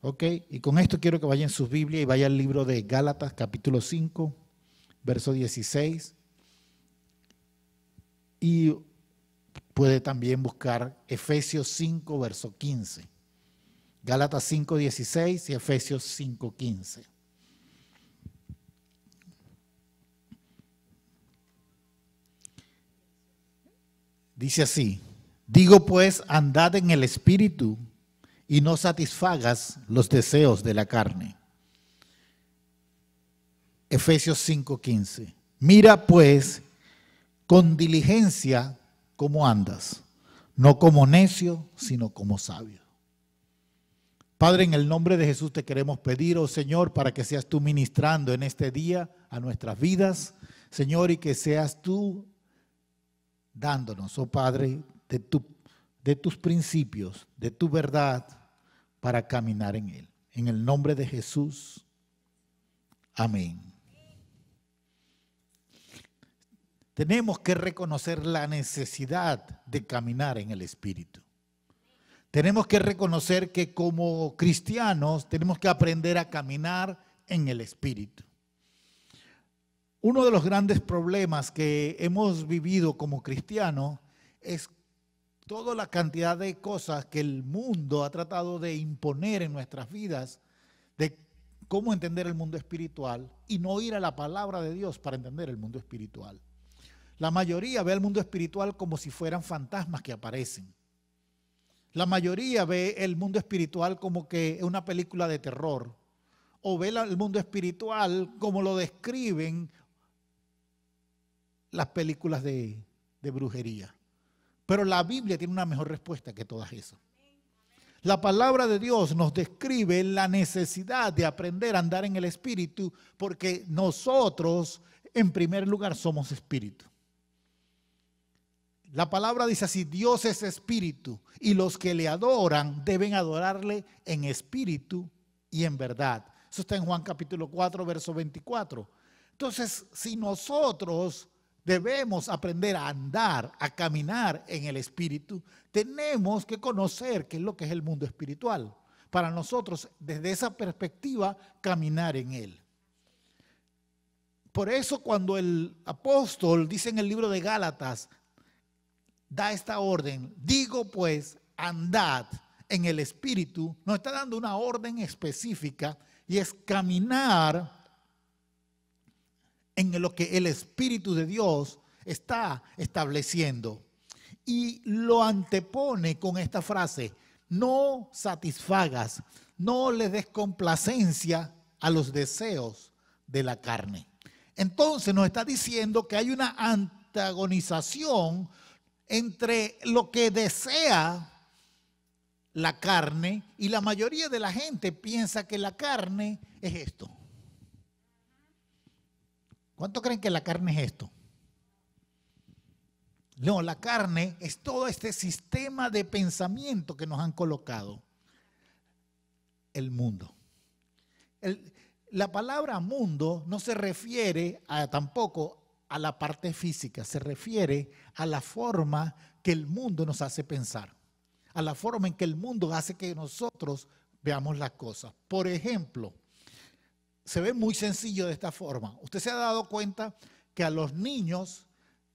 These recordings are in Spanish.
Ok, y con esto quiero que vayan en sus Biblias y vaya al libro de Gálatas, capítulo 5, verso 16. Y puede también buscar Efesios 5, verso 15. Gálatas 5, 16 y Efesios 5, 15. Dice así: digo pues, andad en el Espíritu y no satisfagas los deseos de la carne. Efesios 5:15. Mira pues con diligencia cómo andas, no como necio, sino como sabio. Padre, en el nombre de Jesús te queremos pedir, oh Señor, para que seas tú ministrando en este día a nuestras vidas, Señor, y que seas tú dándonos, oh Padre, de tus principios, de tu verdad, para caminar en él. En el nombre de Jesús, amén. Tenemos que reconocer la necesidad de caminar en el Espíritu. Tenemos que reconocer que como cristianos tenemos que aprender a caminar en el Espíritu. Uno de los grandes problemas que hemos vivido como cristianos es toda la cantidad de cosas que el mundo ha tratado de imponer en nuestras vidas, de cómo entender el mundo espiritual y no ir a la palabra de Dios para entender el mundo espiritual. La mayoría ve el mundo espiritual como si fueran fantasmas que aparecen. La mayoría ve el mundo espiritual como que es una película de terror, o ve el mundo espiritual como lo describen las películas de brujería. Pero la Biblia tiene una mejor respuesta que todas esas. La palabra de Dios nos describe la necesidad de aprender a andar en el Espíritu, porque nosotros, en primer lugar, somos Espíritu. La palabra dice así: Dios es Espíritu y los que le adoran deben adorarle en espíritu y en verdad. Eso está en Juan capítulo 4, verso 24. Entonces, si nosotros debemos aprender a andar, a caminar en el Espíritu, tenemos que conocer qué es lo que es el mundo espiritual. Para nosotros, desde esa perspectiva, caminar en él. Por eso cuando el apóstol dice en el libro de Gálatas, da esta orden: digo pues, andad en el Espíritu, nos está dando una orden específica y es caminar en lo que el Espíritu de Dios está estableciendo. Y lo antepone con esta frase: no satisfagas, no le des complacencia a los deseos de la carne. Entonces nos está diciendo que hay una antagonización entre lo que desea la carne, y la mayoría de la gente piensa que la carne es esto. ¿Cuánto creen que la carne es esto? No, la carne es todo este sistema de pensamiento que nos han colocado el mundo. La palabra mundo no se refiere tampoco a la parte física, se refiere a la forma que el mundo nos hace pensar, a la forma en que el mundo hace que nosotros veamos las cosas. Por ejemplo, se ve muy sencillo de esta forma. Usted se ha dado cuenta que a los niños,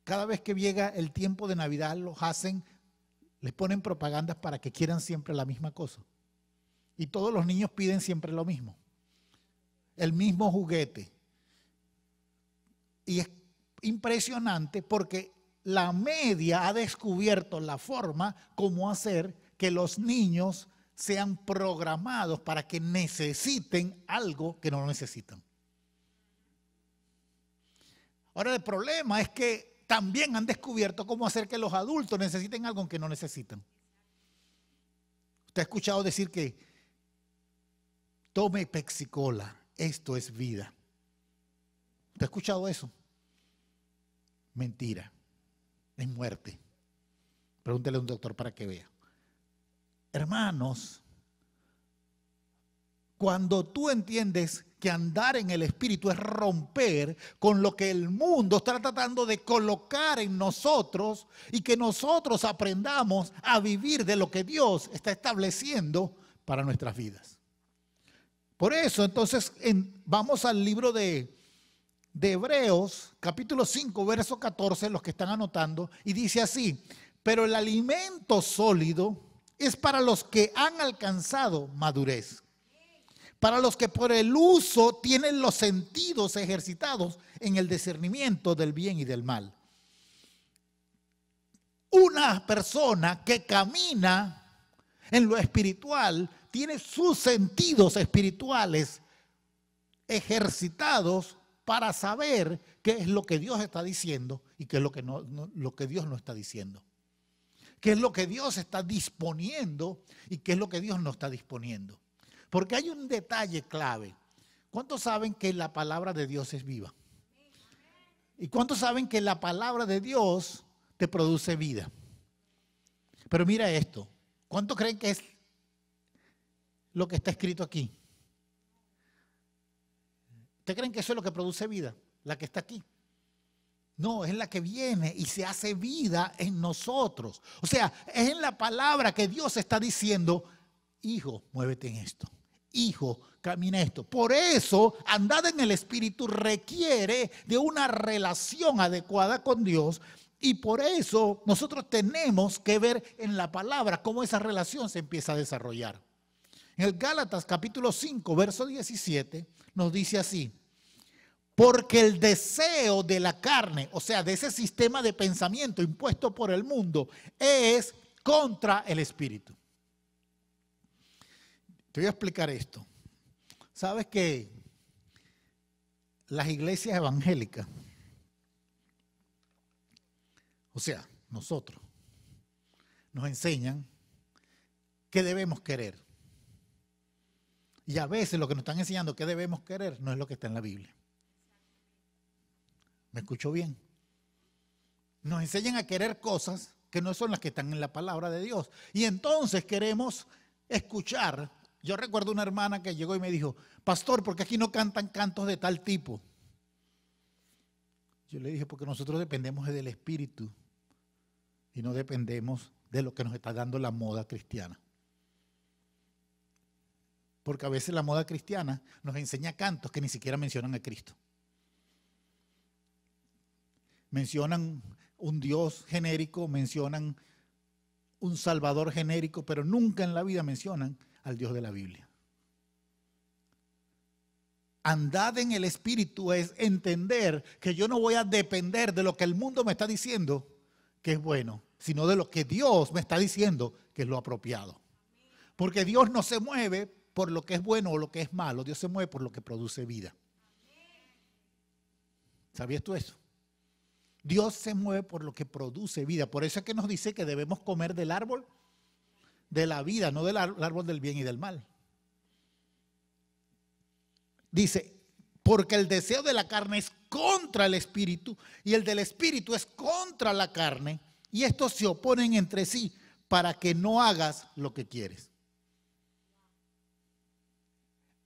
cada vez que llega el tiempo de Navidad, les ponen propagandas para que quieran siempre la misma cosa. Y todos los niños piden siempre lo mismo, el mismo juguete. Y es impresionante porque la media ha descubierto la forma como hacer que los niños sean programados para que necesiten algo que no necesitan. Ahora, el problema es que también han descubierto cómo hacer que los adultos necesiten algo que no necesitan. Usted ha escuchado decir que tome Pepsi-Cola, esto es vida. ¿Usted ha escuchado eso? Mentira, es muerte. Pregúntele a un doctor para que vea. Hermanos, cuando tú entiendes que andar en el Espíritu es romper con lo que el mundo está tratando de colocar en nosotros, y que nosotros aprendamos a vivir de lo que Dios está estableciendo para nuestras vidas. Por eso, entonces, vamos al libro de Hebreos, capítulo 5, verso 14, los que están anotando, y dice así: pero el alimento sólido es para los que han alcanzado madurez, para los que por el uso tienen los sentidos ejercitados en el discernimiento del bien y del mal. Una persona que camina en lo espiritual tiene sus sentidos espirituales ejercitados para saber qué es lo que Dios está diciendo y qué es lo que, lo que Dios no está diciendo. Qué es lo que Dios está disponiendo y qué es lo que Dios no está disponiendo. Porque hay un detalle clave. ¿Cuántos saben que la palabra de Dios es viva? ¿Y cuántos saben que la palabra de Dios te produce vida? Pero mira esto. ¿Cuántos creen que es lo que está escrito aquí? ¿Ustedes creen que eso es lo que produce vida? La que está aquí. No, es la que viene y se hace vida en nosotros. O sea, es en la palabra que Dios está diciendo: hijo, muévete en esto. Hijo, camina esto. Por eso, andar en el Espíritu requiere de una relación adecuada con Dios. Y por eso nosotros tenemos que ver en la palabra cómo esa relación se empieza a desarrollar. En el Gálatas capítulo 5, verso 17, nos dice así: porque el deseo de la carne, o sea, de ese sistema de pensamiento impuesto por el mundo, es contra el Espíritu. Te voy a explicar esto. ¿Sabes que las iglesias evangélicas, o sea, nosotros, nos enseñan qué debemos querer? Y a veces lo que nos están enseñando qué debemos querer no es lo que está en la Biblia. ¿Me escuchó bien? Nos enseñan a querer cosas que no son las que están en la palabra de Dios. Y entonces queremos escuchar. Yo recuerdo una hermana que llegó y me dijo: pastor, ¿por qué aquí no cantan cantos de tal tipo? Yo le dije: porque nosotros dependemos del Espíritu y no dependemos de lo que nos está dando la moda cristiana. Porque a veces la moda cristiana nos enseña cantos que ni siquiera mencionan a Cristo. Mencionan un Dios genérico, mencionan un Salvador genérico, pero nunca en la vida mencionan al Dios de la Biblia. Andad en el Espíritu es entender que yo no voy a depender de lo que el mundo me está diciendo que es bueno, sino de lo que Dios me está diciendo que es lo apropiado. Porque Dios no se mueve por lo que es bueno o lo que es malo, Dios se mueve por lo que produce vida. ¿Sabías tú eso? Dios se mueve por lo que produce vida. Por eso es que nos dice que debemos comer del árbol de la vida, no del árbol del bien y del mal. Dice: porque el deseo de la carne es contra el Espíritu y el del Espíritu es contra la carne, y estos se oponen entre sí para que no hagas lo que quieres.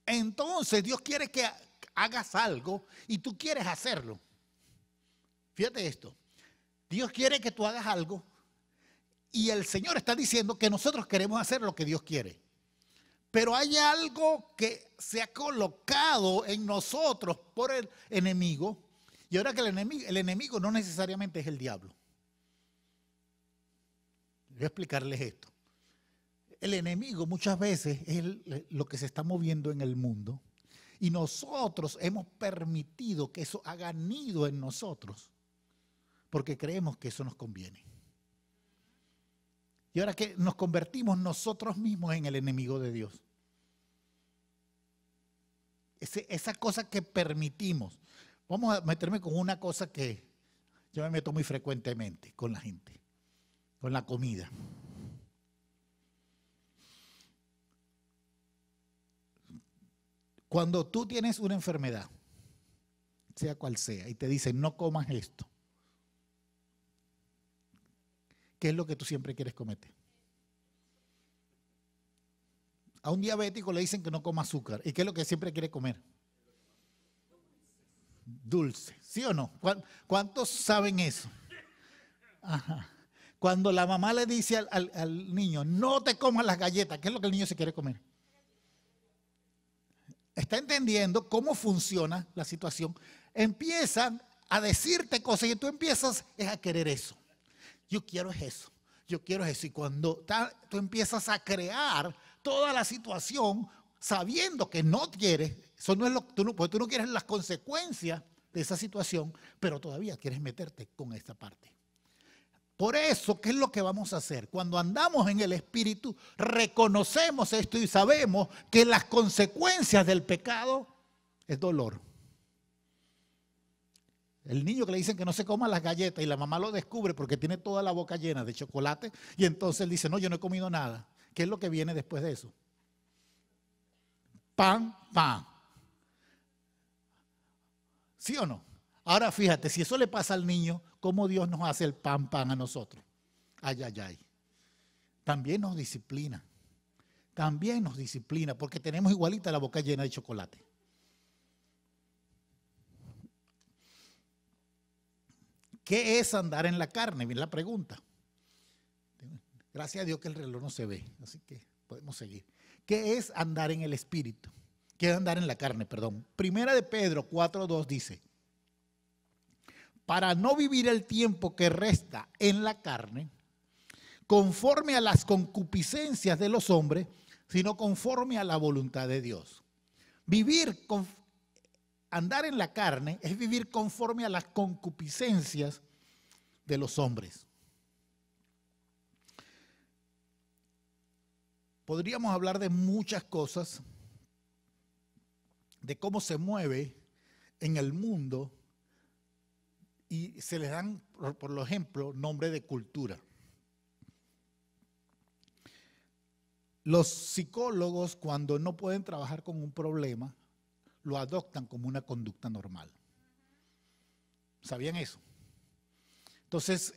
Entonces Dios quiere que hagas algo y tú quieres hacerlo. Fíjate esto: Dios quiere que tú hagas algo y el Señor está diciendo que nosotros queremos hacer lo que Dios quiere. Pero hay algo que se ha colocado en nosotros por el enemigo. Y ahora que el enemigo no necesariamente es el diablo. Voy a explicarles esto. El enemigo muchas veces es lo que se está moviendo en el mundo. Y nosotros hemos permitido que eso haga nido en nosotros, porque creemos que eso nos conviene. Y ahora que nos convertimos nosotros mismos en el enemigo de Dios. Esa cosa que permitimos. Vamos a meterme con una cosa que yo me meto muy frecuentemente con la gente, con la comida. Cuando tú tienes una enfermedad, sea cual sea, y te dicen no comas esto, ¿qué es lo que tú siempre quieres cometer? A un diabético le dicen que no coma azúcar. ¿Y qué es lo que siempre quiere comer? Dulce. ¿Sí o no? ¿Cuántos saben eso? Ajá. Cuando la mamá le dice al niño, no te comas las galletas, ¿qué es lo que el niño se quiere comer? está entendiendo cómo funciona la situación, empiezan a decirte cosas y tú empiezas a querer eso. Yo quiero eso, yo quiero eso. Y cuando tú empiezas a crear toda la situación sabiendo que no quieres, eso no es porque tú no quieres las consecuencias de esa situación, pero todavía quieres meterte con esta parte. Por eso, ¿qué es lo que vamos a hacer? Cuando andamos en el Espíritu, reconocemos esto y sabemos que las consecuencias del pecado es dolor. El niño que le dicen que no se coma las galletas y la mamá lo descubre porque tiene toda la boca llena de chocolate y entonces él dice, no, yo no he comido nada. ¿Qué es lo que viene después de eso? Pan, pan. ¿Sí o no? Ahora fíjate, si eso le pasa al niño, ¿cómo Dios nos hace el pan, pan a nosotros? Ay, ay, ay. También nos disciplina. También nos disciplina porque tenemos igualita la boca llena de chocolate. ¿Qué es andar en la carne? Bien la pregunta. Gracias a Dios que el reloj no se ve, así que podemos seguir. ¿Qué es andar en el Espíritu? ¿Qué es andar en la carne? Perdón. Primera de Pedro 4:2 dice, para no vivir el tiempo que resta en la carne, conforme a las concupiscencias de los hombres, sino conforme a la voluntad de Dios. Andar en la carne es vivir conforme a las concupiscencias de los hombres. Podríamos hablar de muchas cosas, de cómo se mueve en el mundo y se les dan, por ejemplo, nombre de cultura. Los psicólogos, cuando no pueden trabajar con un problema, lo adoptan como una conducta normal. ¿Sabían eso? Entonces,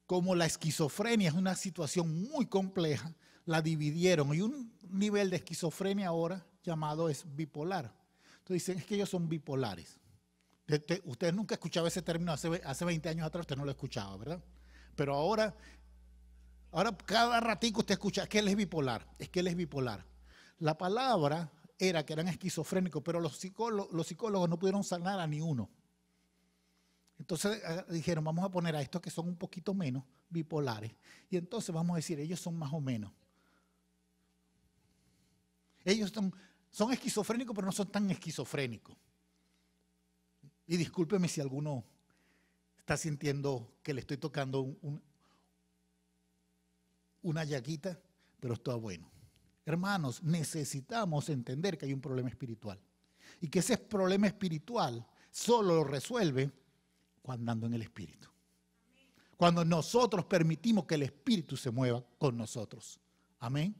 como la esquizofrenia es una situación muy compleja, la dividieron. Y un nivel de esquizofrenia ahora llamado es bipolar. Entonces dicen, es que ellos son bipolares. Ustedes nunca escuchaban ese término, hace 20 años atrás usted no lo escuchaba, ¿verdad? Pero ahora cada ratico usted escucha, es que él es bipolar, es que él es bipolar. La palabra era que eran esquizofrénicos, pero los psicólogos no pudieron sanar a ni uno. Entonces dijeron, vamos a poner a estos que son un poquito menos bipolares. Y entonces vamos a decir, ellos son más o menos. Ellos son esquizofrénicos, pero no son tan esquizofrénicos. Y discúlpeme si alguno está sintiendo que le estoy tocando una llaguita, pero está bueno. Hermanos, necesitamos entender que hay un problema espiritual. Y que ese problema espiritual solo lo resuelve cuando andando en el Espíritu. Cuando nosotros permitimos que el Espíritu se mueva con nosotros. Amén.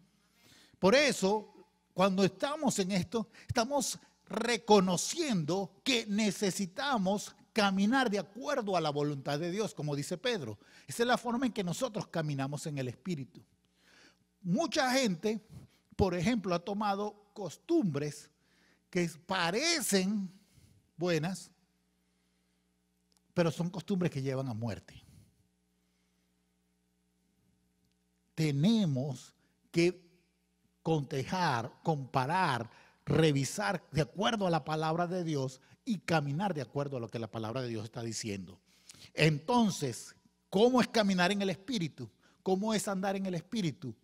Por eso, cuando estamos en esto, estamos reconociendo que necesitamos caminar de acuerdo a la voluntad de Dios, como dice Pedro. Esa es la forma en que nosotros caminamos en el Espíritu. Mucha gente, por ejemplo, ha tomado costumbres que parecen buenas, pero son costumbres que llevan a muerte. Tenemos que cotejar, comparar, revisar de acuerdo a la palabra de Dios y caminar de acuerdo a lo que la palabra de Dios está diciendo. Entonces, ¿cómo es caminar en el Espíritu? ¿Cómo es andar en el Espíritu?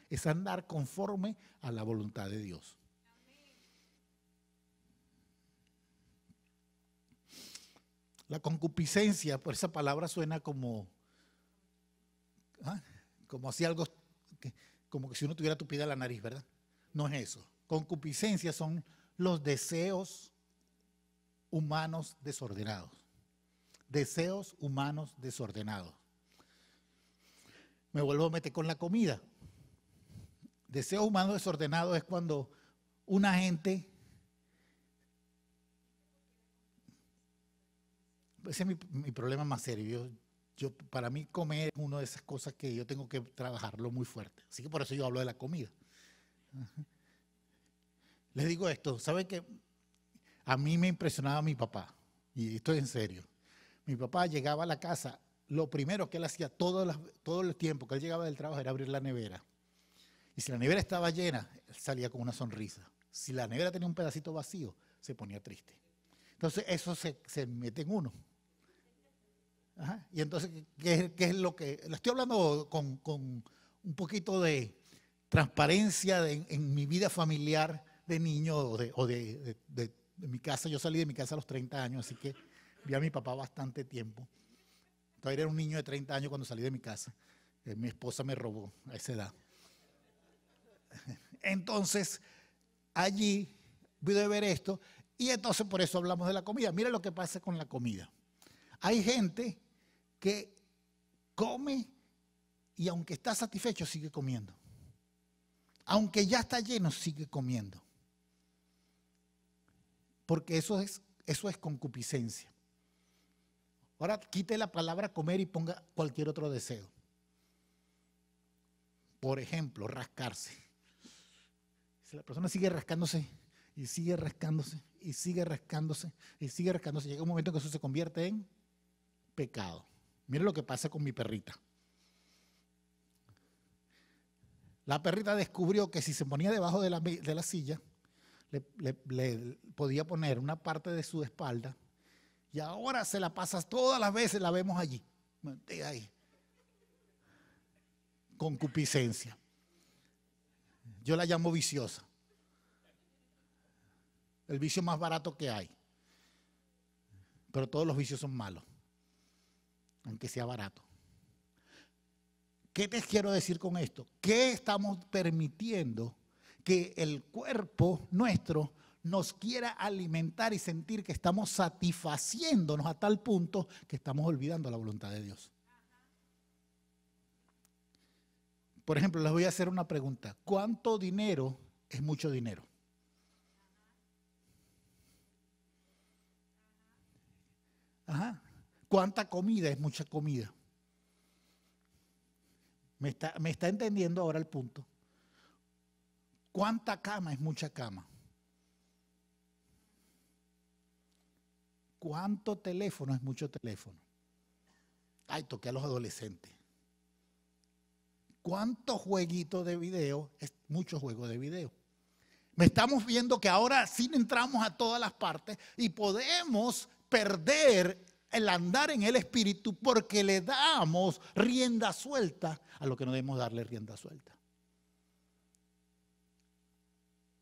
Es andar conforme a la voluntad de Dios. La concupiscencia, por esa palabra suena como si algo, como que si uno tuviera tupida la nariz, ¿verdad? No es eso. Concupiscencia son los deseos humanos desordenados. Deseos humanos desordenados. Me vuelvo a meter con la comida. Deseos humanos desordenados es cuando una gente... Ese es mi problema más serio. Para mí comer es una de esas cosas que yo tengo que trabajarlo muy fuerte. Así que por eso yo hablo de la comida. Les digo esto, ¿saben qué? A mí me impresionaba mi papá, y esto es en serio. Mi papá llegaba a la casa, lo primero que él hacía todo el tiempo que él llegaba del trabajo era abrir la nevera. Y si la nevera estaba llena, él salía con una sonrisa. Si la nevera tenía un pedacito vacío, se ponía triste. Entonces eso se mete en uno. Ajá. Y entonces, ¿qué es lo que...? Le estoy hablando con un poquito de transparencia en mi vida familiar de niño o de mi casa. Yo salí de mi casa a los 30 años, así que vi a mi papá bastante tiempo. Todavía era un niño de 30 años cuando salí de mi casa. Mi esposa me robó a esa edad. Entonces, allí pude ver esto y entonces por eso hablamos de la comida. Mira lo que pasa con la comida. Hay gente que come y aunque está satisfecho sigue comiendo. Aunque ya está lleno sigue comiendo. Porque eso es concupiscencia. Ahora quite la palabra comer y ponga cualquier otro deseo. Por ejemplo, rascarse. Si la persona sigue rascándose y sigue rascándose y sigue rascándose y sigue rascándose, llega un momento en que eso se convierte en pecado. Mire lo que pasa con mi perrita. La perrita descubrió que si se ponía debajo de la silla, le podía poner una parte de su espalda y ahora se la pasa todas las veces, la vemos allí. Ahí. Concupiscencia. Yo la llamo viciosa. El vicio más barato que hay. Pero todos los vicios son malos, aunque sea barato. ¿Qué te quiero decir con esto? ¿Qué estamos permitiendo que el cuerpo nuestro nos quiera alimentar y sentir que estamos satisfaciéndonos a tal punto que estamos olvidando la voluntad de Dios? Por ejemplo, les voy a hacer una pregunta. ¿Cuánto dinero es mucho dinero? Ajá. ¿Cuánta comida es mucha comida? ¿Me está entendiendo ahora el punto? ¿Cuánta cama es mucha cama? ¿Cuánto teléfono es mucho teléfono? Ay, toqué a los adolescentes. ¿Cuántos jueguitos de video es mucho juego de video? Me estamos viendo que ahora sí entramos a todas las partes y podemos perder el andar en el espíritu porque le damos rienda suelta a lo que no debemos darle rienda suelta.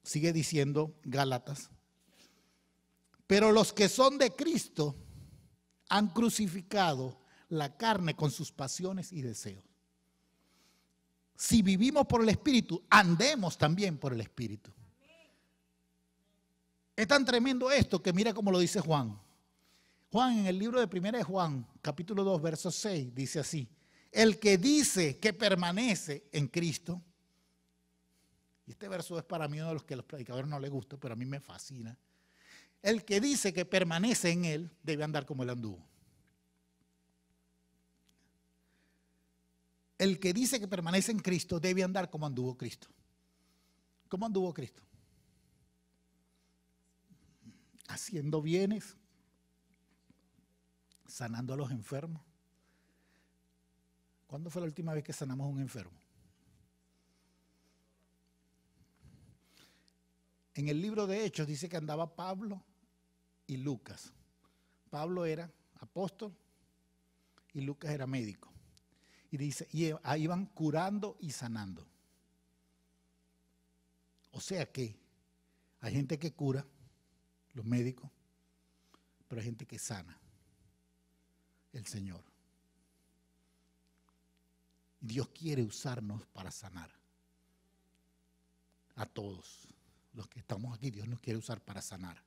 Sigue diciendo Gálatas. Pero los que son de Cristo han crucificado la carne con sus pasiones y deseos. Si vivimos por el Espíritu, andemos también por el Espíritu. Es tan tremendo esto que mira cómo lo dice Juan. Juan en el libro de 1 de Juan, capítulo 2, verso 6, dice así. El que dice que permanece en Cristo, y este verso es para mí uno de los que a los predicadores no les gusta, pero a mí me fascina. El que dice que permanece en Él debe andar como Él anduvo. El que dice que permanece en Cristo debe andar como anduvo Cristo. ¿Cómo anduvo Cristo? Haciendo bienes, sanando a los enfermos. ¿Cuándo fue la última vez que sanamos a un enfermo? En el libro de Hechos dice que andaba Pablo y Lucas. Pablo era apóstol y Lucas era médico. Y dice, y ahí iban curando y sanando. O sea que hay gente que cura, los médicos, pero hay gente que sana, el Señor. Dios quiere usarnos para sanar. A todos los que estamos aquí, Dios nos quiere usar para sanar.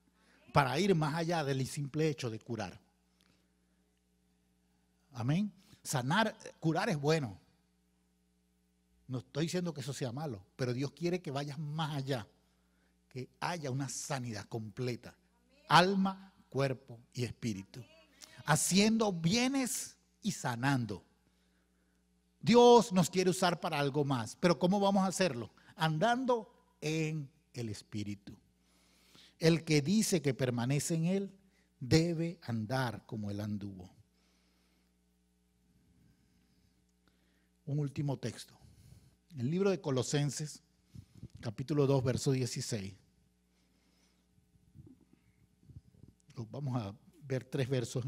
Para ir más allá del simple hecho de curar. Amén. Sanar, curar es bueno. No estoy diciendo que eso sea malo, pero Dios quiere que vayas más allá. Que haya una sanidad completa. Alma, cuerpo y espíritu. Haciendo bienes y sanando. Dios nos quiere usar para algo más. Pero ¿cómo vamos a hacerlo? Andando en el espíritu. El que dice que permanece en Él debe andar como Él anduvo. Un último texto. En el libro de Colosenses, capítulo 2, verso 16. Vamos a ver 3 versos.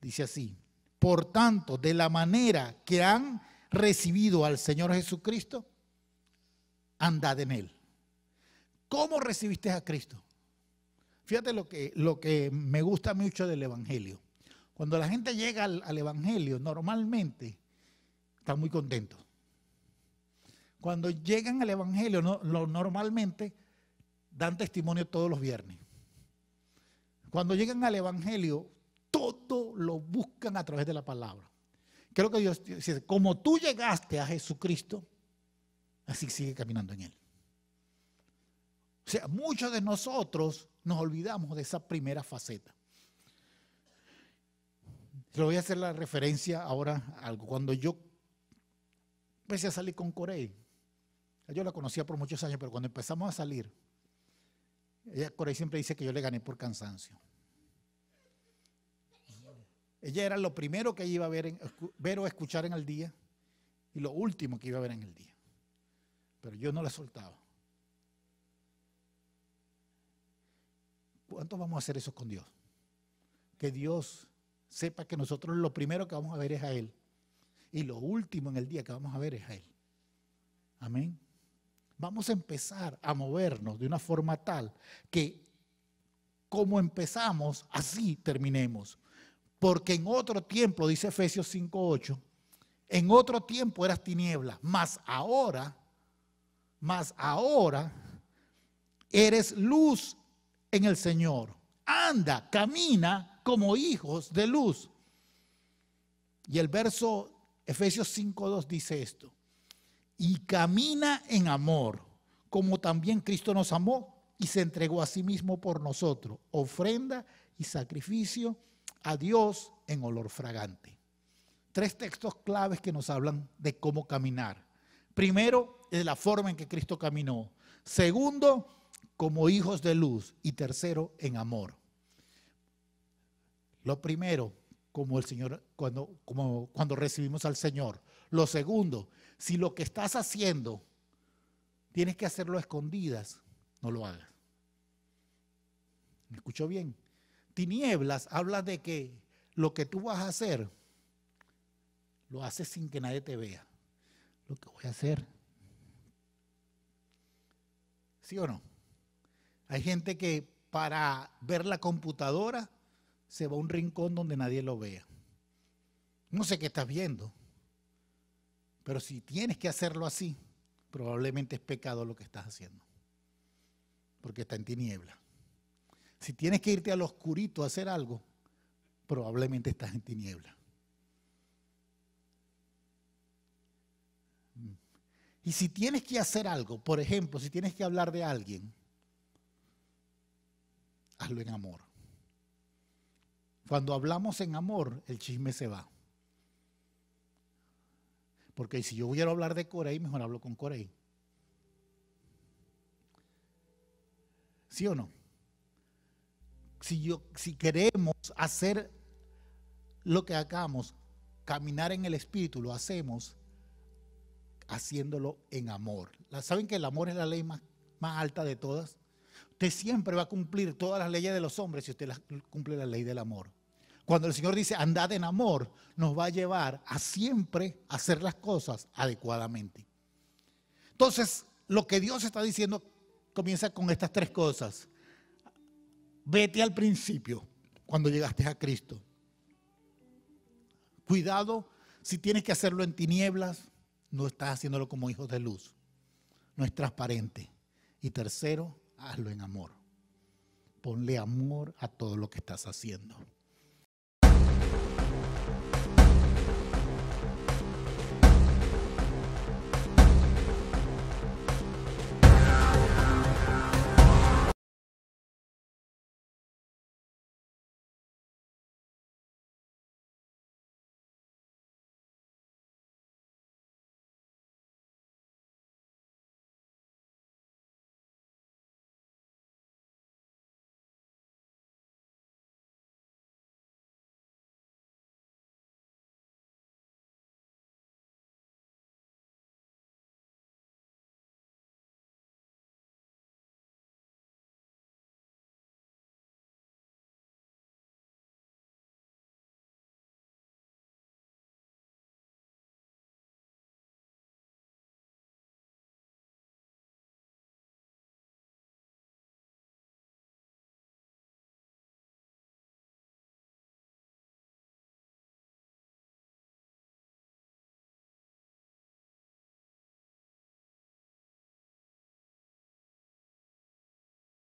Dice así: por tanto, de la manera que han recibido al Señor Jesucristo, andad en Él. ¿Cómo recibiste a Cristo? Fíjate lo que me gusta mucho del Evangelio. Cuando la gente llega al Evangelio, normalmente están muy contentos. Cuando llegan al Evangelio, normalmente dan testimonio todos los viernes. Cuando llegan al Evangelio, todo lo buscan a través de la palabra. Creo que Dios dice, como tú llegaste a Jesucristo, así sigue caminando en Él. O sea, muchos de nosotros nos olvidamos de esa primera faceta. Le voy a hacer la referencia ahora a algo. Cuando yo empecé a salir con Corey, yo la conocía por muchos años, pero cuando empezamos a salir, Corey siempre dice que yo le gané por cansancio. Ella era lo primero que ella iba a ver o escuchar en el día y lo último que iba a ver en el día. Pero yo no la soltaba. ¿Cuántos vamos a hacer eso con Dios? Que Dios sepa que nosotros lo primero que vamos a ver es a Él y lo último en el día que vamos a ver es a Él. Amén. Vamos a empezar a movernos de una forma tal que como empezamos, así terminemos. Porque en otro tiempo, dice Efesios 5:8, en otro tiempo eras tiniebla, mas ahora eres luz en el Señor. Anda, camina como hijos de luz. Y el verso Efesios 5:2 dice esto: y camina en amor, como también Cristo nos amó y se entregó a sí mismo por nosotros, ofrenda y sacrificio a Dios en olor fragante. 3 textos claves que nos hablan de cómo caminar. Primero, de la forma en que Cristo caminó. Segundo, como hijos de luz. Y tercero, en amor. Lo primero, como el Señor, cuando recibimos al Señor. Lo segundo, si lo que estás haciendo tienes que hacerlo a escondidas, no lo hagas. ¿Me escuchó bien? Tinieblas habla de que lo que tú vas a hacer, lo haces sin que nadie te vea. Lo que voy a hacer. ¿Sí o no? Hay gente que para ver la computadora se va a un rincón donde nadie lo vea. No sé qué estás viendo, pero si tienes que hacerlo así, probablemente es pecado lo que estás haciendo, porque está en tiniebla. Si tienes que irte al oscurito a hacer algo, probablemente estás en tiniebla. Y si tienes que hacer algo, por ejemplo, si tienes que hablar de alguien, hazlo en amor. Cuando hablamos en amor, el chisme se va. Porque si yo quiero hablar de Corey, mejor hablo con Corey. ¿Sí o no? Si queremos hacer lo que hagamos, caminar en el Espíritu, lo hacemos haciéndolo en amor. ¿Saben que el amor es la ley más alta de todas? Usted siempre va a cumplir todas las leyes de los hombres si usted cumple la ley del amor. Cuando el Señor dice andad en amor, nos va a llevar a siempre hacer las cosas adecuadamente. Entonces, lo que Dios está diciendo comienza con estas 3 cosas. Vete al principio, cuando llegaste a Cristo. Cuidado, si tienes que hacerlo en tinieblas, no estás haciéndolo como hijos de luz. No es transparente. Y tercero, hazlo en amor. Ponle amor a todo lo que estás haciendo.